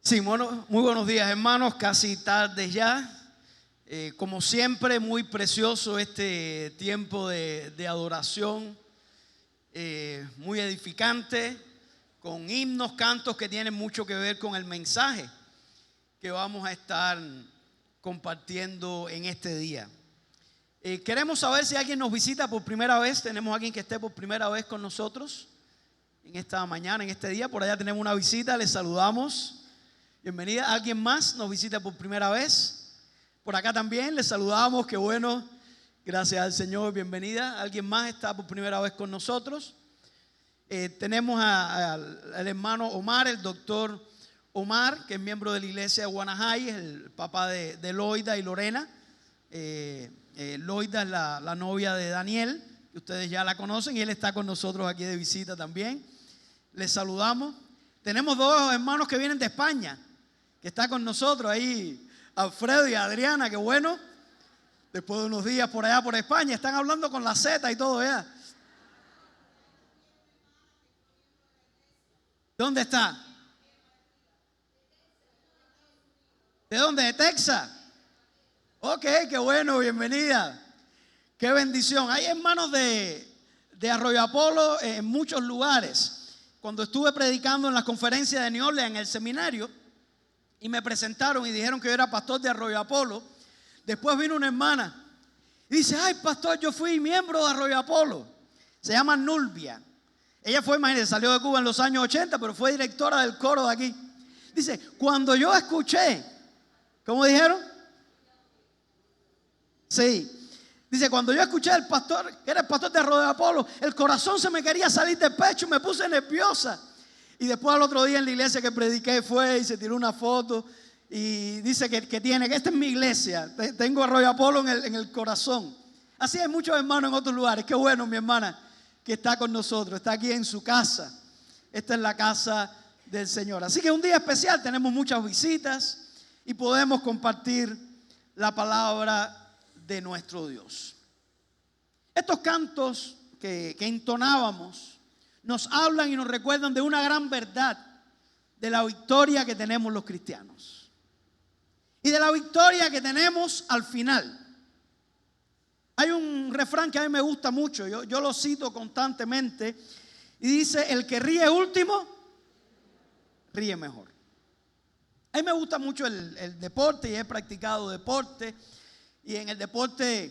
Sí, bueno, muy buenos días, hermanos, casi tarde ya. Como siempre, muy precioso este tiempo de adoración, muy edificante, con himnos, cantos que tienen mucho que ver con el mensaje que vamos a estar compartiendo en este día. Queremos saber si alguien nos visita por primera vez. Tenemos a alguien que esté por primera vez con nosotros en esta mañana, en este día. Por allá tenemos una visita, les saludamos. Bienvenida. ¿Alguien más nos visita por primera vez? Por acá también les saludamos, qué bueno. Gracias al Señor, bienvenida. ¿Alguien más está por primera vez con nosotros? Tenemos al hermano Omar, el doctor Omar, que es miembro de la iglesia de Guanajay, es el papá de Loida y Lorena. Loida es la novia de Daniel, que ustedes ya la conocen, y él está con nosotros aquí de visita también. Les saludamos. Tenemos dos hermanos que vienen de España, que está con nosotros ahí, Alfredo y Adriana, qué bueno. Después de unos días por allá por España, están hablando con la Z y todo ya. ¿Dónde está? ¿De dónde? ¿De Texas? Ok, qué bueno, bienvenida. Qué bendición. Hay hermanos de Arroyo Apolo en muchos lugares. Cuando estuve predicando en las conferencias de New Orleans, en el seminario, y me presentaron y dijeron que yo era pastor de Arroyo Apolo, después vino una hermana y dice: ay, pastor, yo fui miembro de Arroyo Apolo. Se llama Nulbia. Ella fue, imagínense, salió de Cuba en los años 80, pero fue directora del coro de aquí. Dice: cuando yo escuché, ¿cómo dijeron? Sí. Dice: cuando yo escuché al pastor, que era el pastor de Arroyo Apolo, el corazón se me quería salir del pecho, me puse nerviosa. Y después al otro día en la iglesia que prediqué fue y se tiró una foto y dice que esta es mi iglesia, tengo Arroyo Apolo en el corazón. Así hay muchos hermanos en otros lugares. Qué bueno, mi hermana, que está con nosotros, está aquí en su casa. Esta es la casa del Señor. Así que un día especial, tenemos muchas visitas y podemos compartir la palabra de nuestro Dios. Estos cantos que entonábamos nos hablan y nos recuerdan de una gran verdad, de la victoria que tenemos los cristianos y de la victoria que tenemos al final. Hay un refrán que a mí me gusta mucho, yo lo cito constantemente, y dice: el que ríe último, ríe mejor. A mí me gusta mucho el deporte y he practicado deporte, y en el deporte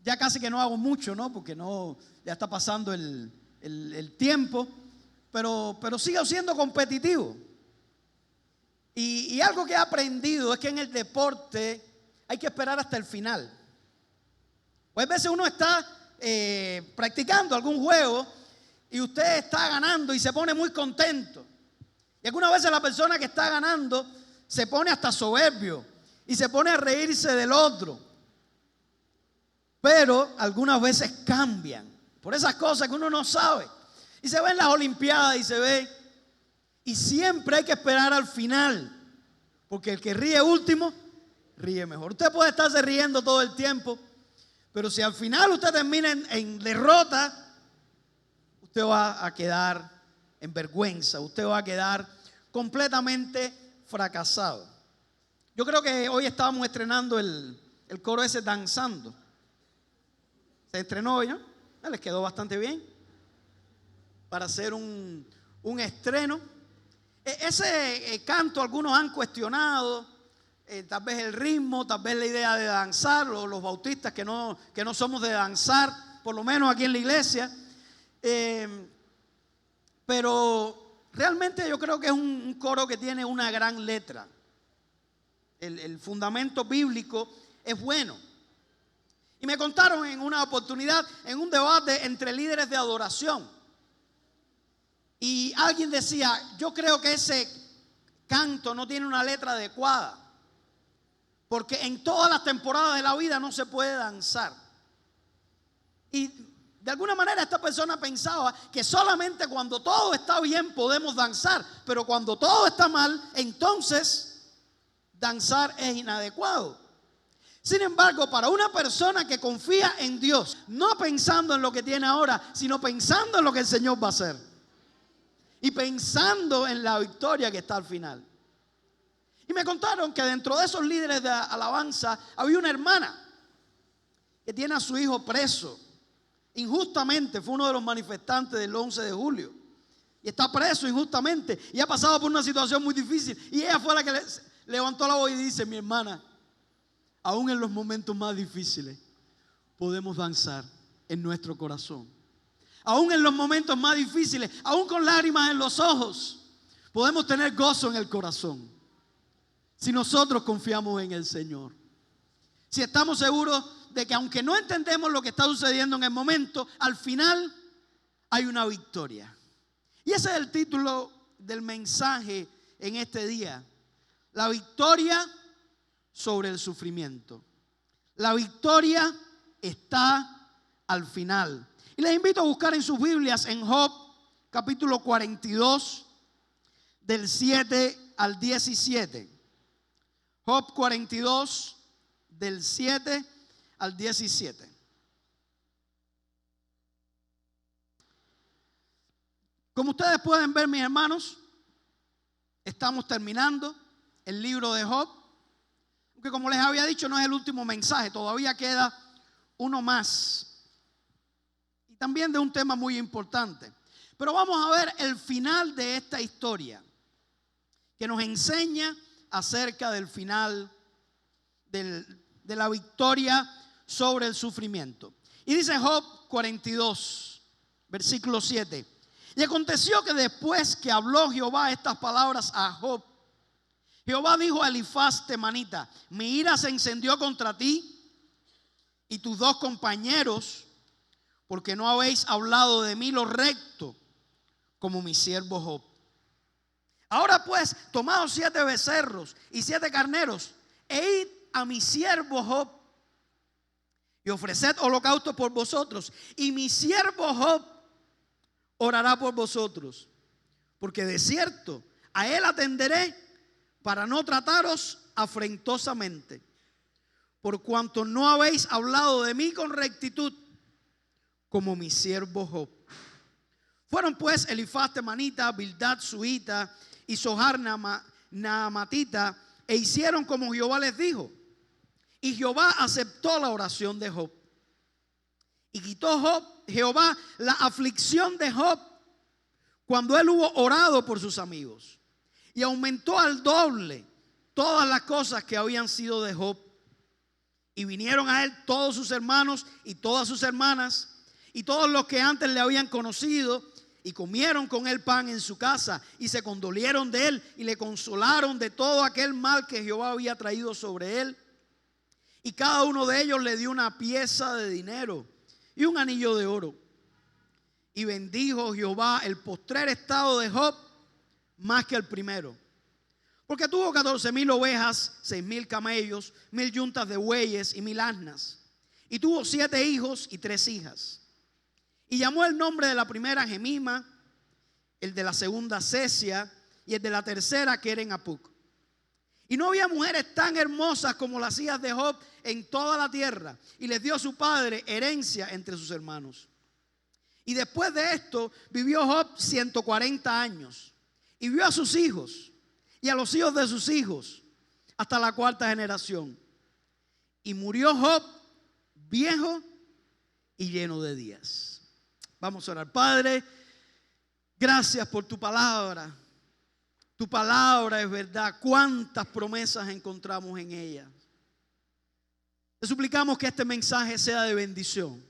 ya casi que no hago mucho, ¿no? Porque ya está pasando el tiempo, pero sigo siendo competitivo. Y algo que he aprendido es que en el deporte hay que esperar hasta el final. Pues a veces uno está practicando algún juego y usted está ganando y se pone muy contento. Y algunas veces la persona que está ganando se pone hasta soberbio y se pone a reírse del otro. Pero algunas veces cambian por esas cosas que uno no sabe. Y se ve en las Olimpiadas y se ve. Y siempre hay que esperar al final. Porque el que ríe último, ríe mejor. Usted puede estarse riendo todo el tiempo, pero si al final usted termina en derrota, usted va a quedar en vergüenza. Usted va a quedar completamente fracasado. Yo creo que hoy estábamos estrenando el coro ese, Danzando. Se estrenó hoy, ¿no? Les quedó bastante bien para hacer un estreno. Ese canto algunos han cuestionado, tal vez el ritmo, tal vez la idea de danzar, los bautistas que no somos de danzar, por lo menos aquí en la iglesia. Pero realmente yo creo que es un coro que tiene una gran letra. El fundamento bíblico es bueno. Y me contaron en una oportunidad, en un debate entre líderes de adoración, y alguien decía: yo creo que ese canto no tiene una letra adecuada, porque en todas las temporadas de la vida no se puede danzar. Y de alguna manera esta persona pensaba que solamente cuando todo está bien podemos danzar, pero cuando todo está mal, entonces danzar es inadecuado. Sin embargo, para una persona que confía en Dios, no pensando en lo que tiene ahora, sino pensando en lo que el Señor va a hacer, y pensando en la victoria que está al final. Y me contaron que dentro de esos líderes de alabanza había una hermana que tiene a su hijo preso injustamente. Fue uno de los manifestantes del 11 de julio y está preso injustamente y ha pasado por una situación muy difícil. Y ella fue la que levantó la voz y dice: mi hermana, aún en los momentos más difíciles podemos danzar en nuestro corazón. Aún en los momentos más difíciles, aún con lágrimas en los ojos, podemos tener gozo en el corazón. Si nosotros confiamos en el Señor. Si estamos seguros de que aunque no entendemos lo que está sucediendo en el momento, al final hay una victoria. Y ese es el título del mensaje en este día. La victoria sobre el sufrimiento. La victoria está al final. Y les invito a buscar en sus Biblias en Job capítulo 42 del 7 al 17. Job 42 del 7 al 17. Como ustedes pueden ver, mis hermanos, estamos terminando el libro de Job. Aunque como les había dicho, no es el último mensaje, todavía queda uno más. Y también de un tema muy importante. Pero vamos a ver el final de esta historia, que nos enseña acerca del final de la victoria sobre el sufrimiento. Y dice Job 42, versículo 7. Y aconteció que después que habló Jehová estas palabras a Job, Jehová dijo a Elifaz temanita: mi ira se encendió contra ti y tus dos compañeros, porque no habéis hablado de mí lo recto, como mi siervo Job. Ahora pues, tomaos 7 becerros y 7 carneros, e id a mi siervo Job, y ofreced holocausto por vosotros, y mi siervo Job orará por vosotros, porque de cierto a él atenderé para no trataros afrentosamente, por cuanto no habéis hablado de mí con rectitud, como mi siervo Job. Fueron pues Elifaz temanita, Bildad suita y Zohar naamatita, e hicieron como Jehová les dijo. Y Jehová aceptó la oración de Job. Y quitó Jehová la aflicción de Job cuando él hubo orado por sus amigos. Y aumentó al doble todas las cosas que habían sido de Job. Y vinieron a él todos sus hermanos y todas sus hermanas y todos los que antes le habían conocido, y comieron con él pan en su casa, y se condolieron de él y le consolaron de todo aquel mal que Jehová había traído sobre él. Y cada uno de ellos le dio una pieza de dinero y un anillo de oro. Y bendijo Jehová el postrer estado de Job más que el primero, porque tuvo 14,000 ovejas, 6,000 camellos, 1,000 yuntas de bueyes y 1,000 asnas. Y tuvo 7 hijos y 3 hijas. Y llamó el nombre de la primera Gemima, el de la segunda Cesia, y el de la tercera Keren-Apuc. Y no había mujeres tan hermosas como las hijas de Job en toda la tierra. Y les dio a su padre herencia entre sus hermanos. Y después de esto vivió Job 140 años. Y vio a sus hijos y a los hijos de sus hijos hasta la 4ª generación. Y murió Job viejo y lleno de días. Vamos a orar. Padre, gracias por tu palabra. Tu palabra es verdad. Cuántas promesas encontramos en ella. Te suplicamos que este mensaje sea de bendición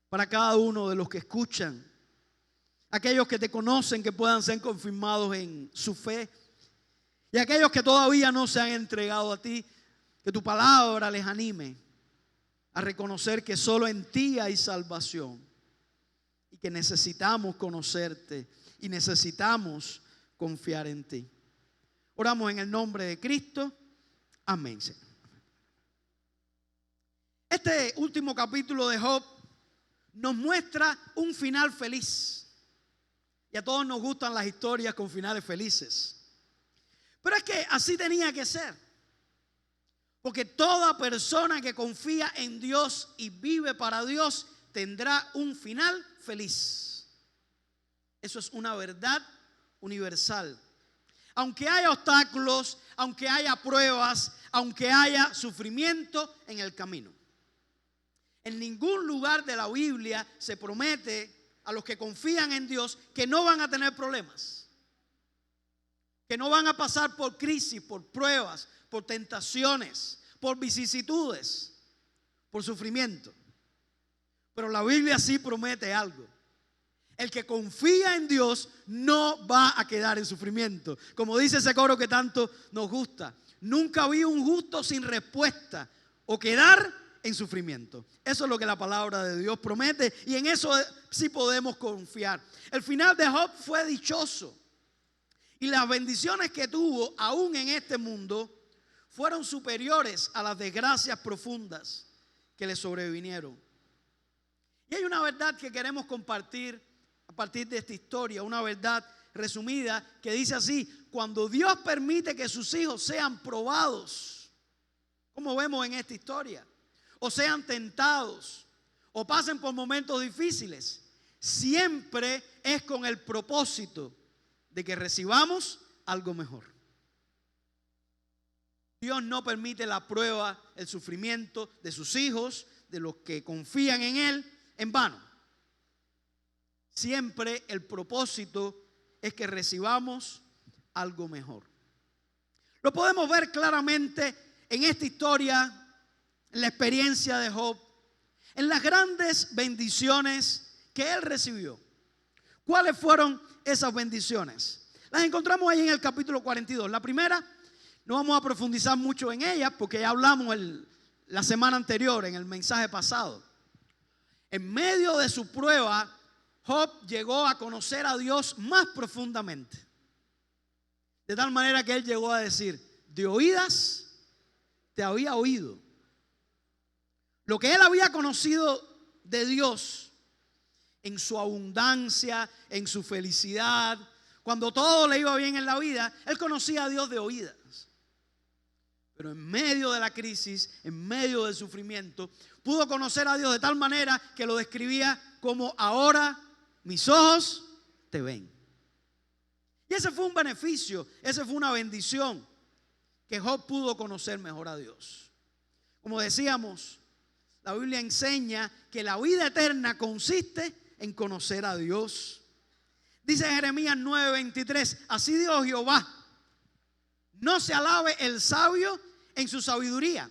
para cada uno de los que escuchan. Aquellos que te conocen, que puedan ser confirmados en su fe. Y aquellos que todavía no se han entregado a ti, que tu palabra les anime a reconocer que solo en ti hay salvación. Y que necesitamos conocerte y necesitamos confiar en ti. Oramos en el nombre de Cristo. Amén, Señor. Este último capítulo de Job nos muestra un final feliz. Y a todos nos gustan las historias con finales felices. Pero es que así tenía que ser. Porque toda persona que confía en Dios y vive para Dios tendrá un final feliz. Eso es una verdad universal. Aunque haya obstáculos, aunque haya pruebas, aunque haya sufrimiento en el camino. En ningún lugar de la Biblia se promete a los que confían en Dios que no van a tener problemas, que no van a pasar por crisis, por pruebas, por tentaciones, por vicisitudes, por sufrimiento. Pero la Biblia sí promete algo. El que confía en Dios no va a quedar en sufrimiento. Como dice ese coro que tanto nos gusta. Nunca vi un justo sin respuesta o quedar en sufrimiento. Eso es lo que la palabra de Dios promete y en eso sí podemos confiar. El final de Job fue dichoso y las bendiciones que tuvo aún en este mundo fueron superiores a las desgracias profundas que le sobrevinieron. Y hay una verdad que queremos compartir a partir de esta historia, una verdad resumida que dice así: cuando Dios permite que sus hijos sean probados, como vemos en esta historia, o sean tentados, o pasen por momentos difíciles, siempre es con el propósito de que recibamos algo mejor. Dios no permite la prueba, el sufrimiento de sus hijos, de los que confían en Él, en vano. Siempre el propósito es que recibamos algo mejor. Lo podemos ver claramente en esta historia, en la experiencia de Job, en las grandes bendiciones que él recibió. ¿Cuáles fueron esas bendiciones? Las encontramos ahí en el capítulo 42. La primera, no vamos a profundizar mucho en ella porque ya hablamos la semana anterior, en el mensaje pasado. En medio de su prueba, Job llegó a conocer a Dios más profundamente. De tal manera que él llegó a decir: de oídas te había oído. Lo que él había conocido de Dios en su abundancia, en su felicidad, cuando todo le iba bien en la vida, él conocía a Dios de oídas. Pero en medio de la crisis, en medio del sufrimiento, pudo conocer a Dios de tal manera que lo describía como: ahora mis ojos te ven. Y ese fue un beneficio, esa fue una bendición, que Job pudo conocer mejor a Dios. Como decíamos, la Biblia enseña que la vida eterna consiste en conocer a Dios. Dice Jeremías 9:23, así dijo Jehová: no se alabe el sabio en su sabiduría,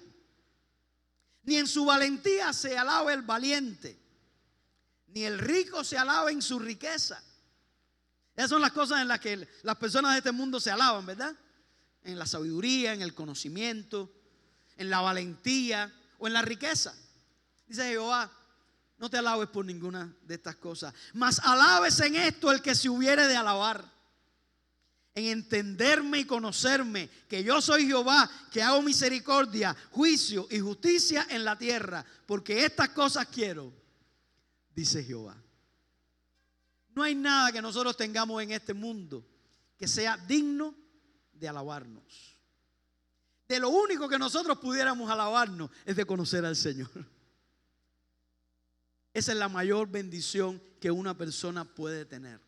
ni en su valentía se alabe el valiente, ni el rico se alabe en su riqueza. Esas son las cosas en las que las personas de este mundo se alaban, ¿verdad? En la sabiduría, en el conocimiento, en la valentía o en la riqueza. Dice Jehová: no te alabes por ninguna de estas cosas, mas alabes en esto el que se hubiere de alabar, en entenderme y conocerme, que yo soy Jehová, que hago misericordia, juicio y justicia en la tierra, porque estas cosas quiero, dice Jehová. No hay nada que nosotros tengamos en este mundo que sea digno de alabarnos. De lo único que nosotros pudiéramos alabarnos es de conocer al Señor. Esa es la mayor bendición que una persona puede tener.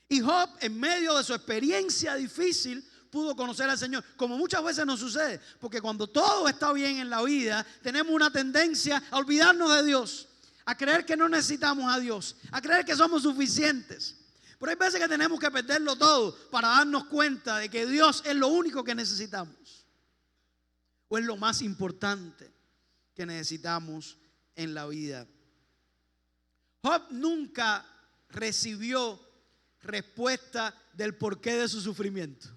Y Job, en medio de su experiencia difícil, pudo conocer al Señor, como muchas veces nos sucede, porque cuando todo está bien en la vida, tenemos una tendencia a olvidarnos de Dios, a creer que no necesitamos a Dios, a creer que somos suficientes. Pero hay veces que tenemos que perderlo todo para darnos cuenta de que Dios es lo único que necesitamos, o es lo más importante que necesitamos en la vida. Job nunca recibió respuesta del porqué de su sufrimiento.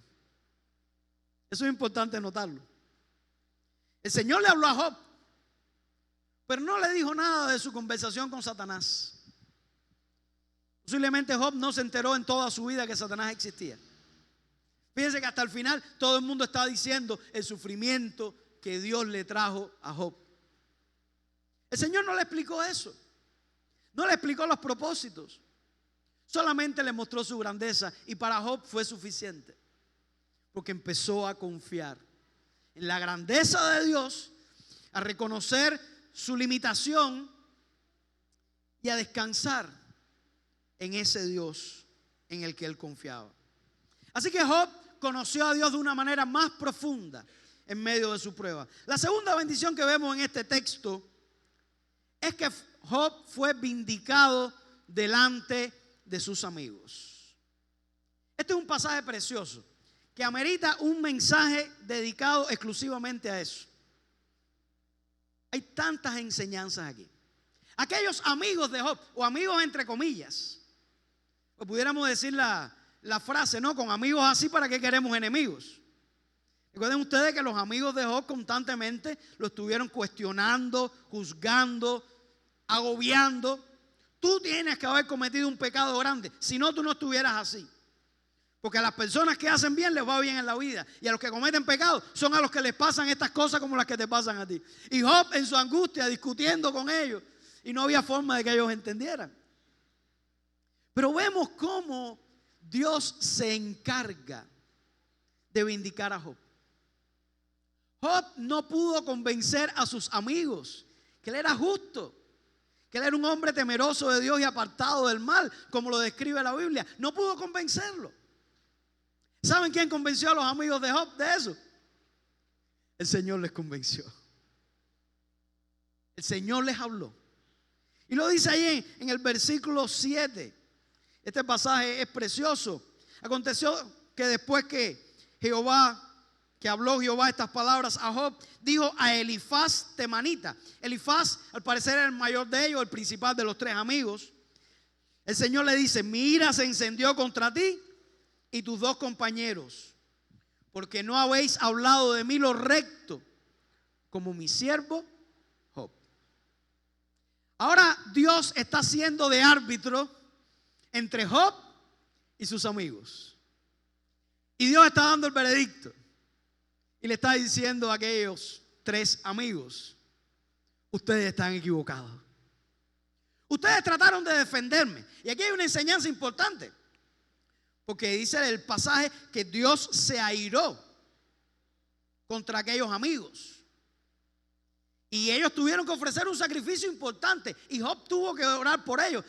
Eso es importante notarlo. El Señor le habló a Job, pero no le dijo nada de su conversación con Satanás. Posiblemente Job no se enteró en toda su vida que Satanás existía. Fíjense que hasta el final todo el mundo está diciendo el sufrimiento que Dios le trajo a Job. El Señor no le explicó eso. No le explicó los propósitos. Solamente le mostró su grandeza y para Job fue suficiente. Porque empezó a confiar en la grandeza de Dios, a reconocer su limitación y a descansar en ese Dios en el que él confiaba. Así que Job conoció a Dios de una manera más profunda en medio de su prueba. La segunda bendición que vemos en este texto es que Job fue vindicado delante de sus amigos. Este es un pasaje precioso que amerita un mensaje dedicado exclusivamente a eso. Hay tantas enseñanzas aquí. Aquellos amigos de Job, o amigos entre comillas, o pudiéramos decir la frase, ¿no? Con amigos así, ¿para qué queremos enemigos? Recuerden ustedes que los amigos de Job constantemente lo estuvieron cuestionando, juzgando, agobiando. Tú tienes que haber cometido un pecado grande, si no, tú no estuvieras así. Porque a las personas que hacen bien les va bien en la vida, y a los que cometen pecado son a los que les pasan estas cosas como las que te pasan a ti. Y Job en su angustia discutiendo con ellos, y no había forma de que ellos entendieran. Pero vemos cómo Dios se encarga de vindicar a Job. Job no pudo convencer a sus amigos que él era justo, que él era un hombre temeroso de Dios y apartado del mal, como lo describe la Biblia. No pudo convencerlo. ¿Saben quién convenció a los amigos de Job de eso? El Señor les convenció. El Señor les habló. Y lo dice ahí en el versículo 7. Este pasaje es precioso. Aconteció que después que habló Jehová estas palabras a Job, dijo a Elifaz temanita. Elifaz, al parecer, era el mayor de ellos, el principal de los tres amigos. El Señor le dice: mi ira se encendió contra ti y tus dos compañeros, porque no habéis hablado de mí lo recto, como mi siervo Job. Ahora Dios está siendo de árbitro entre Job y sus amigos. Y Dios está dando el veredicto. Y le está diciendo a aquellos tres amigos: ustedes están equivocados. Ustedes trataron de defenderme. Y aquí hay una enseñanza importante. Porque dice el pasaje que Dios se airó contra aquellos amigos. Y ellos tuvieron que ofrecer un sacrificio importante. Y Job tuvo que orar por ellos.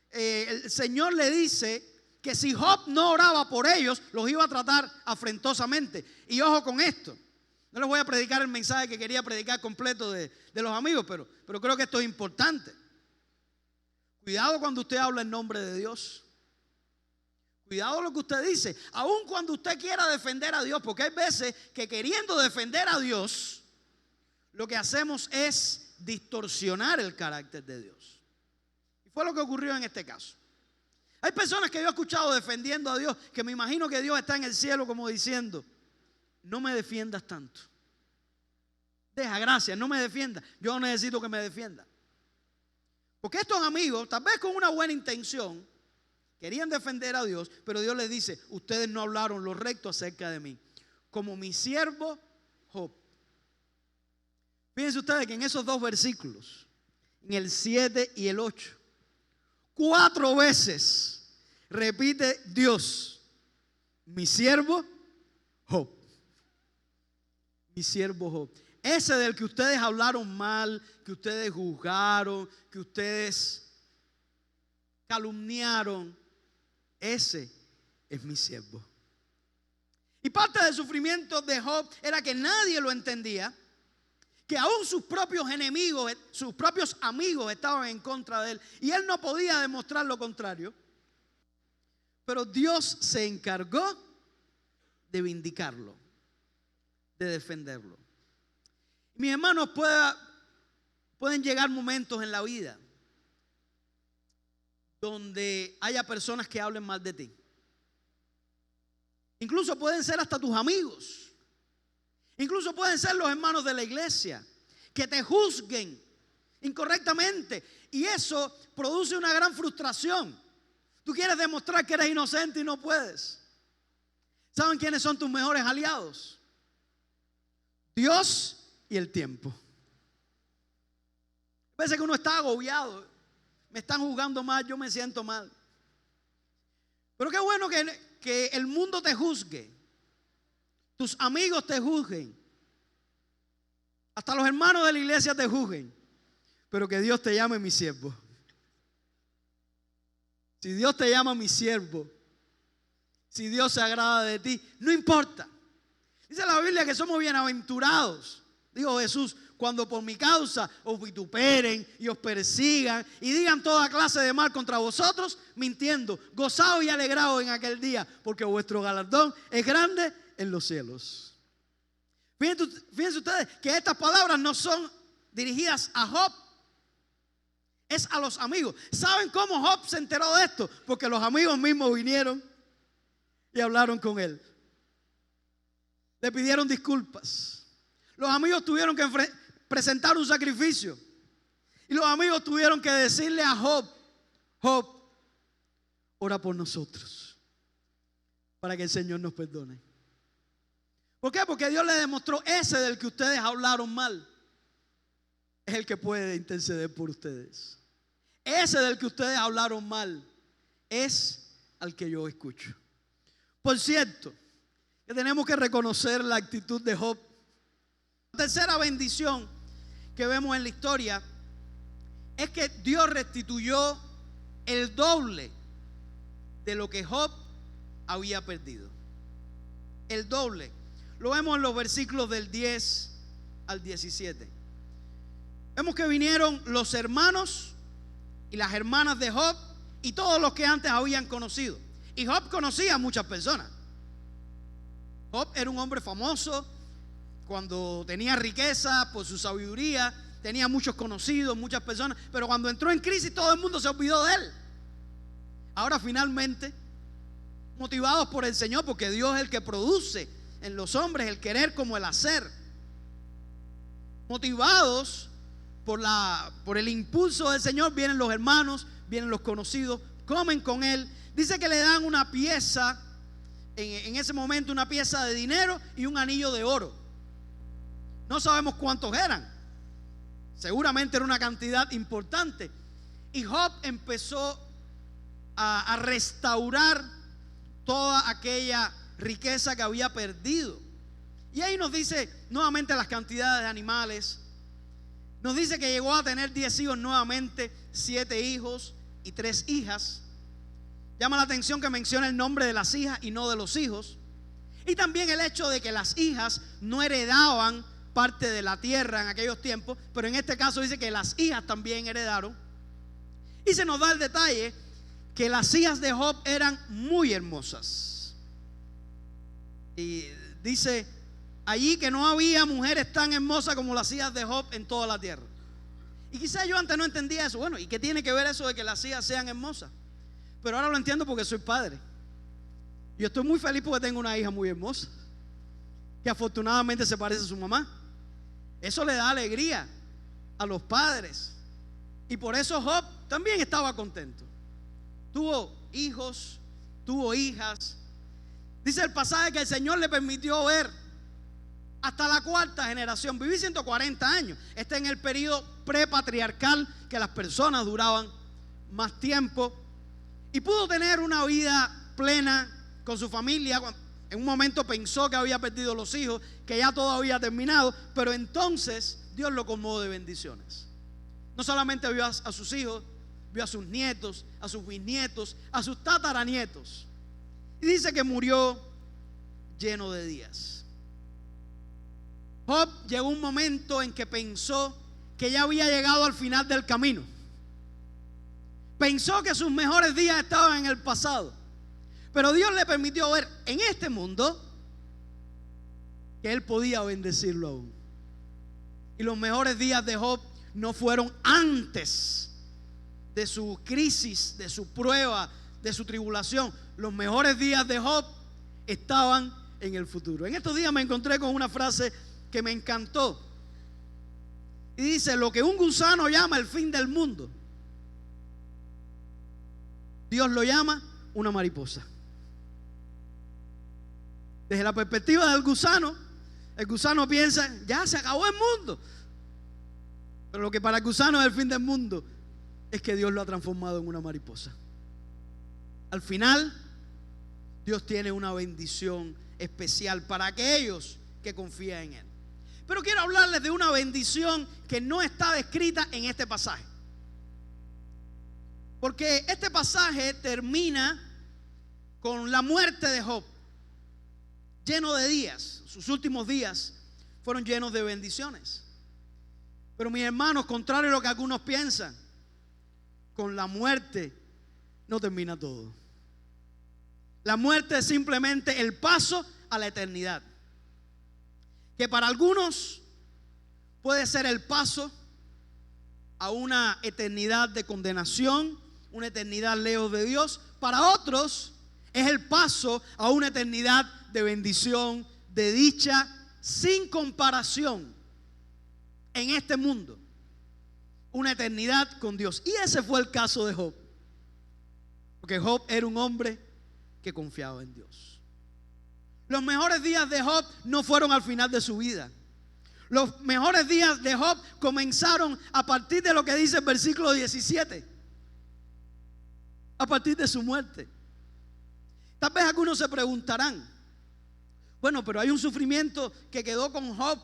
El Señor le dice que si Job no oraba por ellos, los iba a tratar afrentosamente. Y ojo con esto. No les voy a predicar el mensaje que quería predicar completo de los amigos, pero creo que esto es importante. Cuidado cuando usted habla en nombre de Dios. Cuidado lo que usted dice, aun cuando usted quiera defender a Dios, porque hay veces que queriendo defender a Dios, lo que hacemos es distorsionar el carácter de Dios. Y fue lo que ocurrió en este caso. Hay personas que yo he escuchado defendiendo a Dios, que me imagino que Dios está en el cielo como diciendo: no me defiendas tanto. Deja, gracias, no me defiendas. Yo no necesito que me defienda. Porque estos amigos, tal vez con una buena intención, querían defender a Dios, pero Dios les dice: ustedes no hablaron lo recto acerca de mí, como mi siervo Job. Fíjense ustedes que en esos dos versículos, en el 7 y el 8, 4 veces repite Dios: mi siervo Job. Mi siervo Job. Ese del que ustedes hablaron mal, que ustedes juzgaron, que ustedes calumniaron, ese es mi siervo. Y parte del sufrimiento de Job era que nadie lo entendía, que aún sus propios enemigos, sus propios amigos estaban en contra de él, y él no podía demostrar lo contrario. Pero Dios se encargó de vindicarlo, de defenderlo. Mis hermanos, pueden llegar momentos en la vida donde haya personas que hablen mal de ti. Incluso pueden ser hasta tus amigos. Incluso pueden ser los hermanos de la iglesia que te juzguen incorrectamente. Y eso produce una gran frustración. Tú quieres demostrar que eres inocente y no puedes. ¿Saben quiénes son tus mejores aliados? Dios y el tiempo. A veces que uno está agobiado, me están juzgando mal, yo me siento mal. Pero qué bueno que el mundo te juzgue, tus amigos te juzguen, hasta los hermanos de la iglesia te juzguen, pero que Dios te llame mi siervo. Si Dios te llama mi siervo, si Dios se agrada de ti, no importa. Dice la Biblia que somos bienaventurados, dijo Jesús, cuando por mi causa os vituperen y os persigan y digan toda clase de mal contra vosotros, mintiendo, gozaos y alegraos en aquel día, porque vuestro galardón es grande en los cielos. Fíjense ustedes que estas palabras no son dirigidas a Job, es a los amigos. ¿Saben cómo Job se enteró de esto? Porque los amigos mismos vinieron y hablaron con él. Le pidieron disculpas. Los amigos tuvieron que presentar un sacrificio. Y los amigos tuvieron que decirle a Job: Job, ora por nosotros para que el Señor nos perdone. ¿Por qué? Porque Dios le demostró: ese del que ustedes hablaron mal es el que puede interceder por ustedes. Ese del que ustedes hablaron mal es al que yo escucho. Por cierto, que tenemos que reconocer la actitud de Job. La tercera bendición que vemos en la historia es que Dios restituyó el doble de lo que Job había perdido. El doble. Lo vemos en los versículos del 10 al 17. Vemos que vinieron los hermanos y las hermanas de Job y todos los que antes habían conocido. Y Job conocía a muchas personas. Job era un hombre famoso cuando tenía riqueza por su sabiduría, tenía muchos conocidos, muchas personas, pero cuando entró en crisis todo el mundo se olvidó de él. Ahora finalmente, motivados por el Señor, porque Dios es el que produce en los hombres el querer como el hacer, motivados por el impulso del Señor, vienen los hermanos, vienen los conocidos, comen con él. Dice que le dan una pieza, en ese momento una pieza de dinero y un anillo de oro. No sabemos cuántos eran, seguramente era una cantidad importante. Y Job empezó a restaurar toda aquella riqueza que había perdido. Y ahí nos dice nuevamente las cantidades de animales. Nos dice que llegó a tener 10 hijos nuevamente, 7 hijos y 3 hijas. Llama la atención que menciona el nombre de las hijas y no de los hijos. Y también el hecho de que las hijas no heredaban parte de la tierra en aquellos tiempos, pero en este caso dice que las hijas también heredaron. Y se nos da el detalle que las hijas de Job eran muy hermosas. Y dice allí que no había mujeres tan hermosas como las hijas de Job en toda la tierra. Y quizás yo antes no entendía eso. Bueno, ¿y qué tiene que ver eso de que las hijas sean hermosas? Pero ahora lo entiendo porque soy padre. Yo estoy muy feliz porque tengo una hija muy hermosa, que afortunadamente se parece a su mamá. Eso le da alegría a los padres. Y por eso Job también estaba contento. Tuvo hijos, tuvo hijas. Dice el pasaje que el Señor le permitió ver hasta la 4ª generación. Viví 140 años. Este es en el periodo prepatriarcal, que las personas duraban más tiempo. Y pudo tener una vida plena con su familia. En un momento pensó que había perdido los hijos, que ya todo había terminado, pero entonces Dios lo colmó de bendiciones. No solamente vio a sus hijos, vio a sus nietos, a sus bisnietos, a sus tataranietos. Y dice que murió lleno de días. Job llegó un momento en que pensó que ya había llegado al final del camino. Pensó que sus mejores días estaban en el pasado. Pero Dios le permitió ver en este mundo que él podía bendecirlo aún. Y los mejores días de Job no fueron antes de su crisis, de su prueba, de su tribulación. Los mejores días de Job estaban en el futuro. En estos días me encontré con una frase que me encantó. Y dice: lo que un gusano llama el fin del mundo, Dios lo llama una mariposa. Desde la perspectiva del gusano, el gusano piensa: ya se acabó el mundo. Pero lo que para el gusano es el fin del mundo es que Dios lo ha transformado en una mariposa. Al final, Dios tiene una bendición especial para aquellos que confían en Él. Pero quiero hablarles de una bendición que no está descrita en este pasaje. Porque este pasaje termina con la muerte de Job, lleno de días. Sus últimos días fueron llenos de bendiciones. Pero mis hermanos, contrario a lo que algunos piensan, con la muerte no termina todo. La muerte es simplemente el paso a la eternidad, que para algunos puede ser el paso a una eternidad de condenación, una eternidad lejos de Dios. Para otros es el paso a una eternidad de bendición, de dicha, sin comparación en este mundo. Una eternidad con Dios. Y ese fue el caso de Job, porque Job era un hombre que confiaba en Dios. Los mejores días de Job no fueron al final de su vida. Los mejores días de Job comenzaron a partir de lo que dice el versículo 17, a partir de su muerte. Tal vez algunos se preguntarán, bueno, pero hay un sufrimiento que quedó con Job,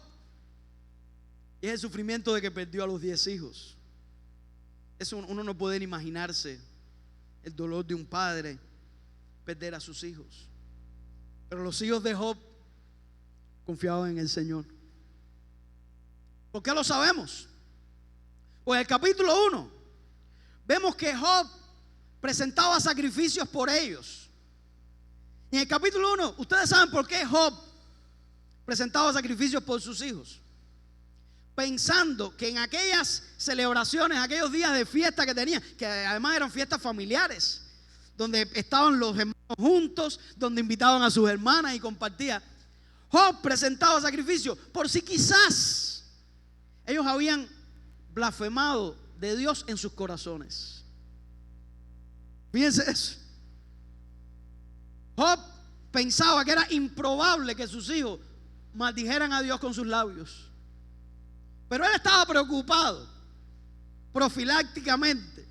y es el sufrimiento de que perdió a los 10 hijos. Eso uno no puede imaginarse, el dolor de un padre perder a sus hijos. Pero los hijos de Job confiaban en el Señor. ¿Por qué lo sabemos? Pues en el capítulo 1 vemos que Job presentaba sacrificios por ellos. Y en el capítulo 1, ustedes saben por qué Job presentaba sacrificios por sus hijos. Pensando que en aquellas celebraciones, aquellos días de fiesta que tenían, que además eran fiestas familiares, donde estaban los hermanos juntos, donde invitaban a sus hermanas y compartían, Job presentaba sacrificios por si quizás ellos habían blasfemado de Dios en sus corazones. Fíjense eso. Job pensaba que era improbable que sus hijos maldijeran a Dios con sus labios. Pero él estaba preocupado profilácticamente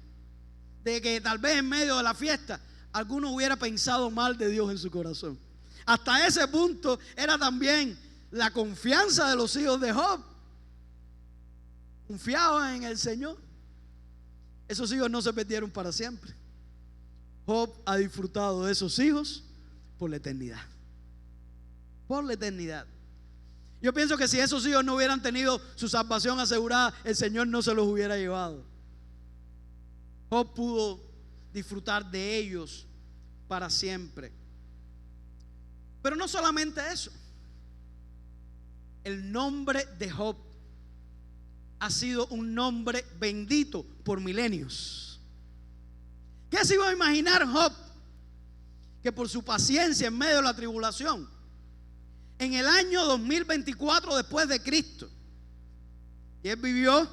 de que tal vez en medio de la fiesta alguno hubiera pensado mal de Dios en su corazón. Hasta ese punto era también la confianza de los hijos de Job. Confiaban en el Señor. Esos hijos no se perdieron para siempre. Job ha disfrutado de esos hijos por la eternidad. Por la eternidad. Yo pienso que si esos hijos no hubieran tenido su salvación asegurada, el Señor no se los hubiera llevado. Job pudo disfrutar de ellos para siempre. Pero no solamente eso. El nombre de Job ha sido un nombre bendito por milenios. ¿Qué se iba a imaginar Job? Que por su paciencia en medio de la tribulación, en el año 2024 después de Cristo, y él vivió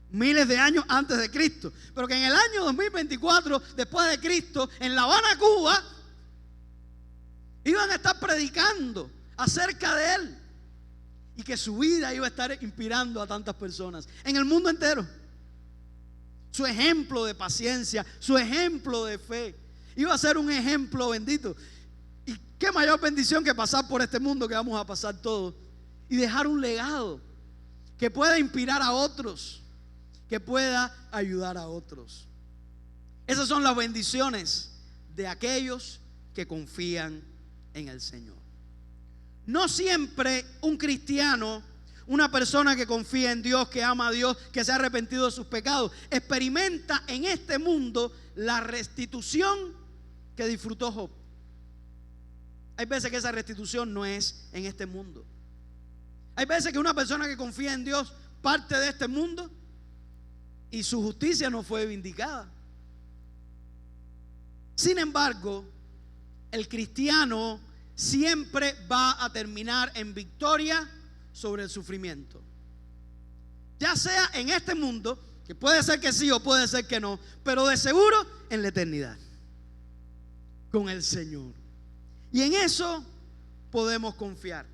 miles de años antes de Cristo, pero que en el año 2024 después de Cristo, en La Habana, Cuba, iban a estar predicando acerca de él, y que su vida iba a estar inspirando a tantas personas en el mundo entero. Su ejemplo de paciencia, su ejemplo de fe, iba a ser un ejemplo bendito. Y qué mayor bendición que pasar por este mundo que vamos a pasar todos y dejar un legado que pueda inspirar a otros, que pueda ayudar a otros. Esas son las bendiciones de aquellos que confían en el Señor. No siempre un cristiano, una persona que confía en Dios, que ama a Dios, que se ha arrepentido de sus pecados, experimenta en este mundo la restitución que disfrutó Job. Hay veces que esa restitución no es en este mundo. Hay veces que una persona que confía en Dios parte de este mundo y su justicia no fue vindicada. Sin embargo, el cristiano siempre va a terminar en victoria sobre el sufrimiento. Ya sea en este mundo, que puede ser que sí o puede ser que no, pero de seguro en la eternidad con el Señor. Y en eso podemos confiar.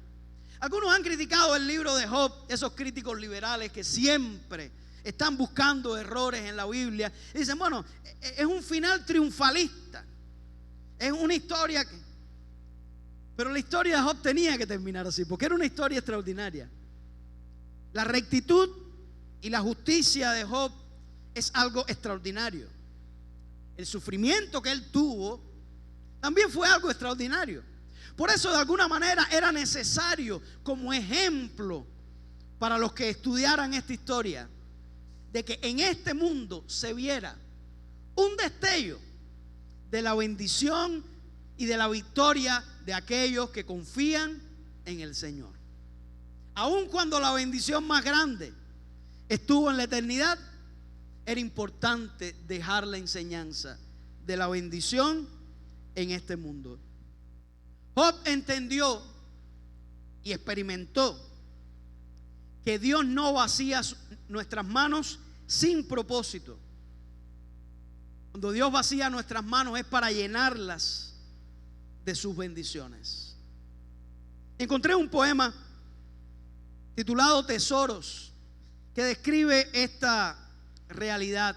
Algunos han criticado el libro de Job, esos críticos liberales que siempre están buscando errores en la Biblia. Y dicen, bueno, es un final triunfalista. Es una historia que... Pero la historia de Job tenía que terminar así, porque era una historia extraordinaria. La rectitud y la justicia de Job es algo extraordinario. el sufrimiento que él tuvo también fue algo extraordinario. Por eso de alguna manera era necesario como ejemplo para los que estudiaran esta historia, de que en este mundo se viera un destello de la bendición y de la victoria de aquellos que confían en el Señor. Aun cuando la bendición más grande estuvo en la eternidad, era importante dejar la enseñanza de la bendición en este mundo. Job entendió y experimentó que Dios no vacía nuestras manos sin propósito. Cuando Dios vacía nuestras manos es para llenarlas de sus bendiciones. Encontré un poema titulado Tesoros que describe esta realidad.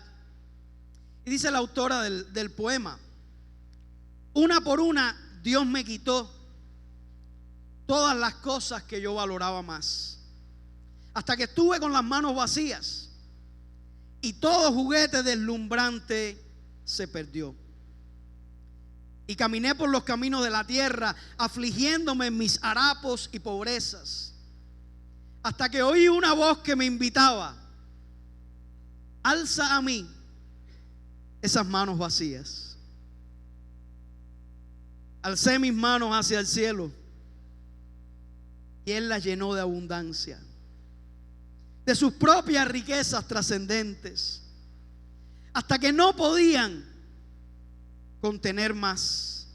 Y dice la autora del poema: una por una Dios me quitó todas las cosas que yo valoraba más, hasta que estuve con las manos vacías y todo juguete deslumbrante se perdió. Y caminé por los caminos de la tierra, afligiéndome en mis harapos y pobrezas, hasta que oí una voz que me invitaba: alza a mí esas manos vacías. Alcé mis manos hacia el cielo y Él las llenó de abundancia, de sus propias riquezas trascendentes, hasta que no podían contener más.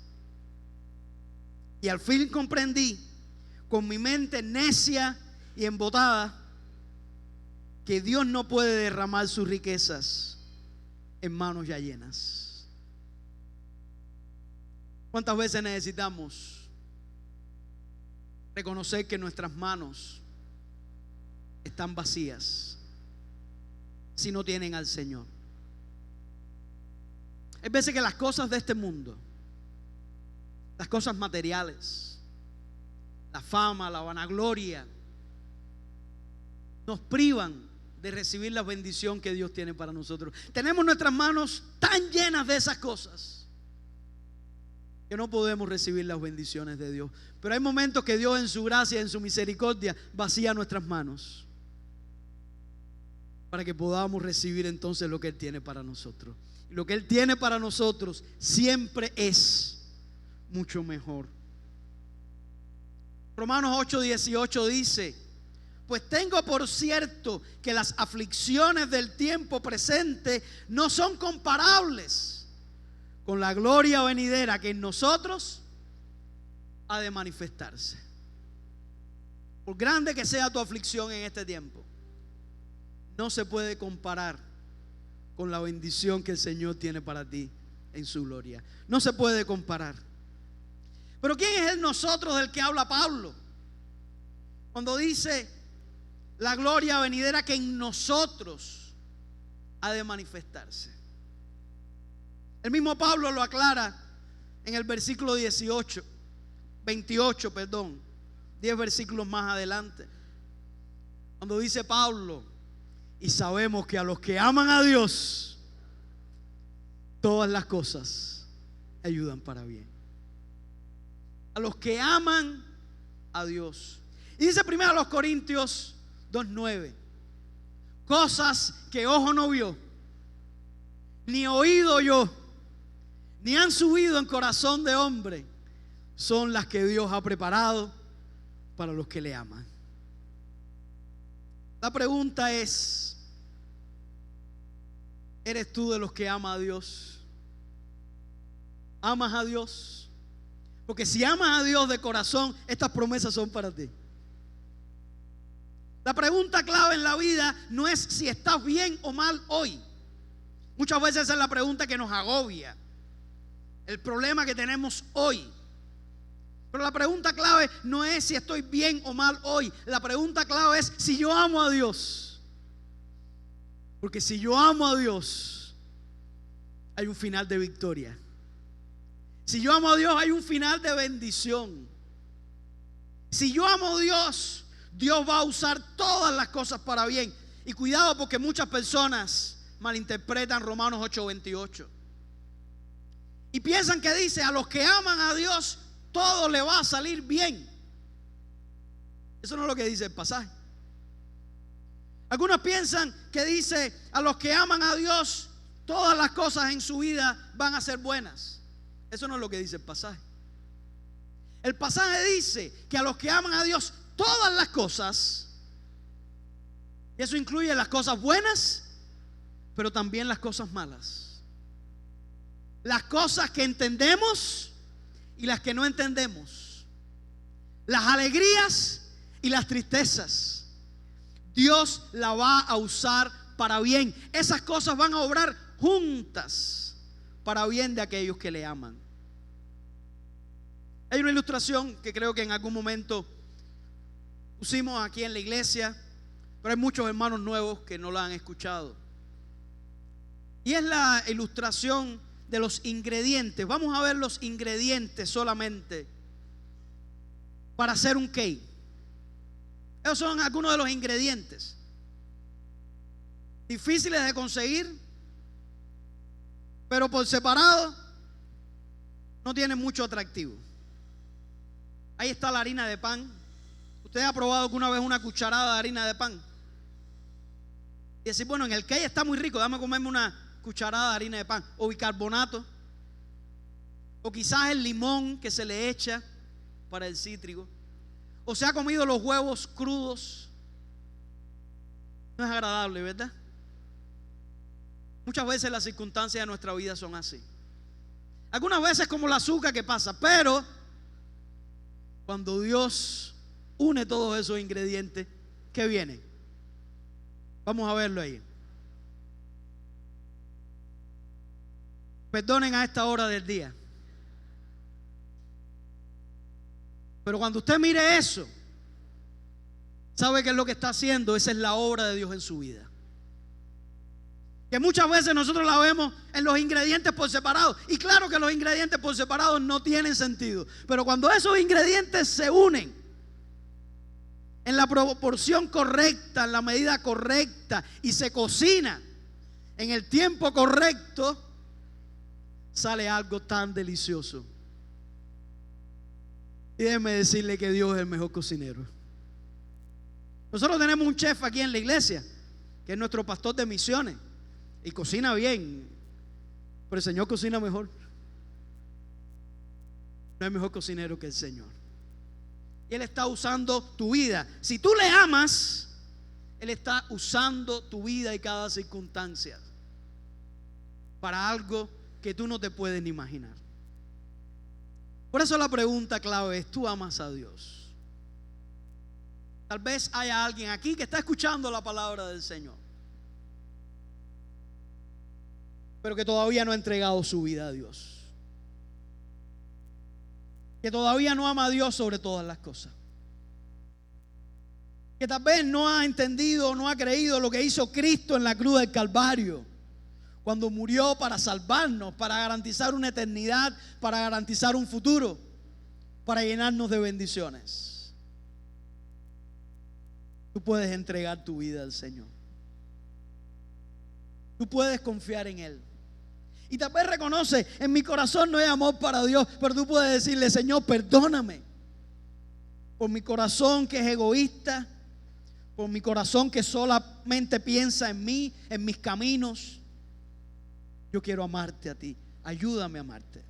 Y al fin comprendí, con mi mente necia y embotada, que Dios no puede derramar sus riquezas en manos ya llenas. ¿Cuántas veces necesitamos reconocer que nuestras manos están vacías si no tienen al Señor? Hay veces que las cosas de este mundo, las cosas materiales, la fama, la vanagloria, nos privan de recibir la bendición que Dios tiene para nosotros. Tenemos nuestras manos tan llenas de esas cosas que no podemos recibir las bendiciones de Dios. Pero hay momentos que Dios en su gracia, en su misericordia, vacía nuestras manos para que podamos recibir entonces lo que Él tiene para nosotros. Y lo que Él tiene para nosotros siempre es mucho mejor. Romanos 8:18 dice: pues tengo por cierto que las aflicciones del tiempo presente no son comparables con la gloria venidera que en nosotros ha de manifestarse. Por grande que sea tu aflicción en este tiempo, no se puede comparar con la bendición que el Señor tiene para ti en su gloria. No se puede comparar. Pero ¿quién es el nosotros del que habla Pablo? Cuando dice la gloria venidera que en nosotros ha de manifestarse. El mismo Pablo lo aclara en el versículo 28, 10 versículos más adelante. Cuando dice Pablo: y sabemos que a los que aman a Dios, todas las cosas ayudan para bien. A los que aman a Dios. Y dice primero a los Corintios 2:9: cosas que ojo no vio, ni oído yo, ni han subido en corazón de hombre, son las que Dios ha preparado para los que le aman. La pregunta es: ¿eres tú de los que ama a Dios? ¿Amas a Dios? Porque si amas a Dios de corazón, estas promesas son para ti. La pregunta clave en la vida no es si estás bien o mal hoy. Muchas veces esa es la pregunta que nos agobia, el problema que tenemos hoy. Pero la pregunta clave no es si estoy bien o mal hoy. La pregunta clave es si yo amo a Dios. Porque si yo amo a Dios, hay un final de victoria. Si yo amo a Dios, hay un final de bendición. Si yo amo a Dios, Dios va a usar todas las cosas para bien. Y cuidado, porque muchas personas malinterpretan Romanos 8:28. Y piensan que dice: a los que aman a Dios todo le va a salir bien. Eso no es lo que dice el pasaje. Algunos piensan que dice: a los que aman a Dios todas las cosas en su vida van a ser buenas. Eso no es lo que dice el pasaje. El pasaje dice que a los que aman a Dios todas las cosas, y eso incluye las cosas buenas, pero también las cosas malas, las cosas que entendemos y las que no entendemos, las alegrías y las tristezas, Dios la va a usar para bien. Esas cosas van a obrar juntas para bien de aquellos que le aman. Hay una ilustración que creo que en algún momento pusimos aquí en la iglesia, pero hay muchos hermanos nuevos que no la han escuchado. Y es la ilustración de los ingredientes. Vamos a ver los ingredientes solamente para hacer un cake. Esos son algunos de los ingredientes. Difíciles de conseguir, pero por separado no tienen mucho atractivo. Ahí está la harina de pan. ¿Usted ha probado alguna vez una cucharada de harina de pan? Y decir: bueno, en el cake está muy rico, dame comerme una cucharada de harina de pan. O bicarbonato. O quizás el limón que se le echa para el cítrico. O se ha comido los huevos crudos. No es agradable, ¿verdad? Muchas veces las circunstancias de nuestra vida son así. Algunas veces como el azúcar que pasa, pero cuando Dios une todos esos ingredientes, ¿qué viene? Vamos a verlo ahí. Perdonen a esta hora del día, pero cuando usted mire eso, ¿sabe qué es lo que está haciendo? Esa es la obra de Dios en su vida. Que muchas veces nosotros la vemos en los ingredientes por separado. Y claro que los ingredientes por separado no tienen sentido. Pero cuando esos ingredientes se unen en la proporción correcta, en la medida correcta, y se cocina en el tiempo correcto, sale algo tan delicioso. Y déjeme decirle que Dios es el mejor cocinero. Nosotros tenemos un chef aquí en la iglesia, que es nuestro pastor de misiones, y cocina bien, pero el Señor cocina mejor. No hay mejor cocinero que el Señor. Y Él está usando tu vida. Si tú le amas, Él está usando tu vida y cada circunstancia para algo que tú no te puedes ni imaginar. Por eso la pregunta clave es: ¿tú amas a Dios? Tal vez haya alguien aquí que está escuchando la palabra del Señor, pero que todavía no ha entregado su vida a Dios, que todavía no ama a Dios sobre todas las cosas, que tal vez no ha entendido, no ha creído lo que hizo Cristo en la cruz del Calvario, cuando murió para salvarnos, para garantizar una eternidad, para garantizar un futuro, para llenarnos de bendiciones. Tú puedes entregar tu vida al Señor. Tú puedes confiar en Él. Y tal vez reconoce: en mi corazón no hay amor para Dios, pero tú puedes decirle: Señor, perdóname por mi corazón que es egoísta, por mi corazón que solamente piensa en mí, en mis caminos. Yo quiero amarte a ti, ayúdame a amarte.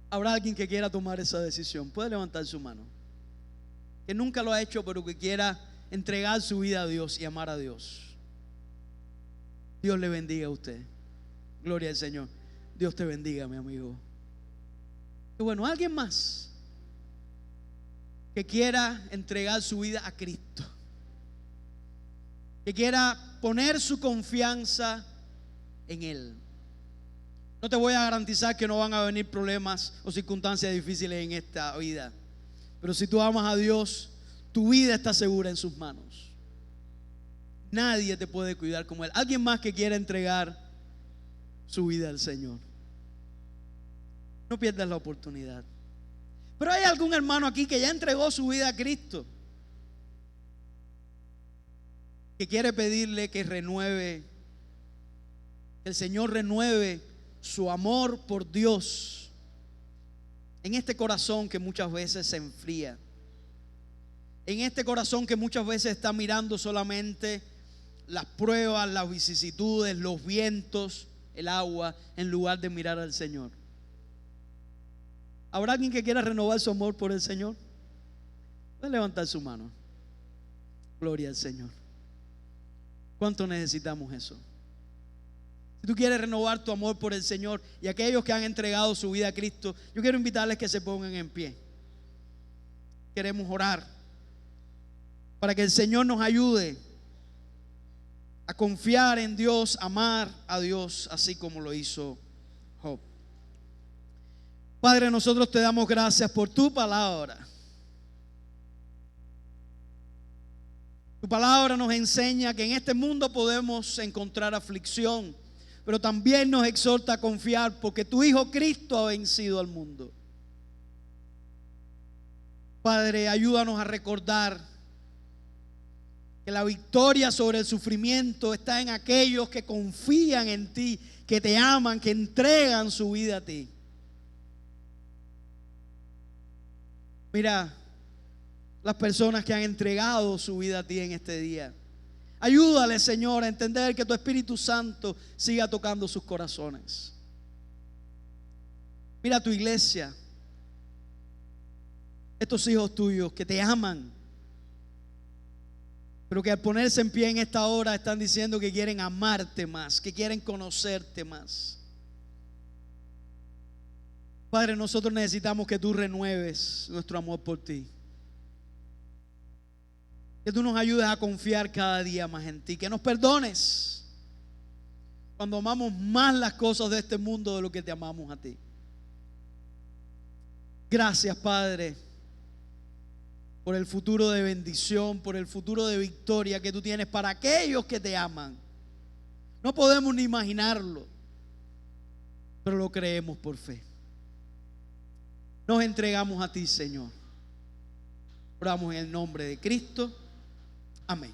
¿Habrá alguien que quiera tomar esa decisión? Puede levantar su mano, que nunca lo ha hecho, pero que quiera entregar su vida a Dios y amar a Dios. Dios le bendiga a usted. Gloria al Señor. Dios te bendiga, mi amigo. Y bueno, alguien más que quiera entregar su vida a Cristo, que quiera poner su confianza en Él. No te voy a garantizar que no van a venir problemas o circunstancias difíciles en esta vida, pero si tú amas a Dios, tu vida está segura en sus manos. Nadie te puede cuidar como Él. Alguien más que quiera entregar su vida al Señor, no pierdas la oportunidad. Pero hay algún hermano aquí que ya entregó su vida a Cristo, que quiere pedirle que renueve, que el Señor renueve su amor por Dios en este corazón que muchas veces se enfría, en este corazón que muchas veces está mirando solamente las pruebas, las vicisitudes, los vientos, el agua, en lugar de mirar al Señor. ¿Habrá alguien que quiera renovar su amor por el Señor? Puede levantar su mano. Gloria al Señor. ¿Cuánto necesitamos eso? Si tú quieres renovar tu amor por el Señor, y aquellos que han entregado su vida a Cristo, yo quiero invitarles que se pongan en pie. Queremos orar para que el Señor nos ayude a confiar en Dios, amar a Dios, así como lo hizo Job. Padre, nosotros te damos gracias por tu palabra. Tu palabra nos enseña que en este mundo podemos encontrar aflicción, pero también nos exhorta a confiar porque tu Hijo Cristo ha vencido al mundo. Padre, ayúdanos a recordar que la victoria sobre el sufrimiento está en aquellos que confían en ti, que te aman, que entregan su vida a ti. Mira las personas que han entregado su vida a ti en este día. Ayúdale, Señor, a entender que tu Espíritu Santo siga tocando sus corazones. Mira tu iglesia, estos hijos tuyos que te aman, pero que al ponerse en pie en esta hora están diciendo que quieren amarte más, que quieren conocerte más. Padre, nosotros necesitamos que tú renueves nuestro amor por ti. Que tú nos ayudes a confiar cada día más en ti. Que nos perdones cuando amamos más las cosas de este mundo de lo que te amamos a ti. Gracias, Padre, por el futuro de bendición, por el futuro de victoria que tú tienes para aquellos que te aman. No podemos ni imaginarlo, pero lo creemos por fe. Nos entregamos a ti, Señor. Oramos en el nombre de Cristo. Amén.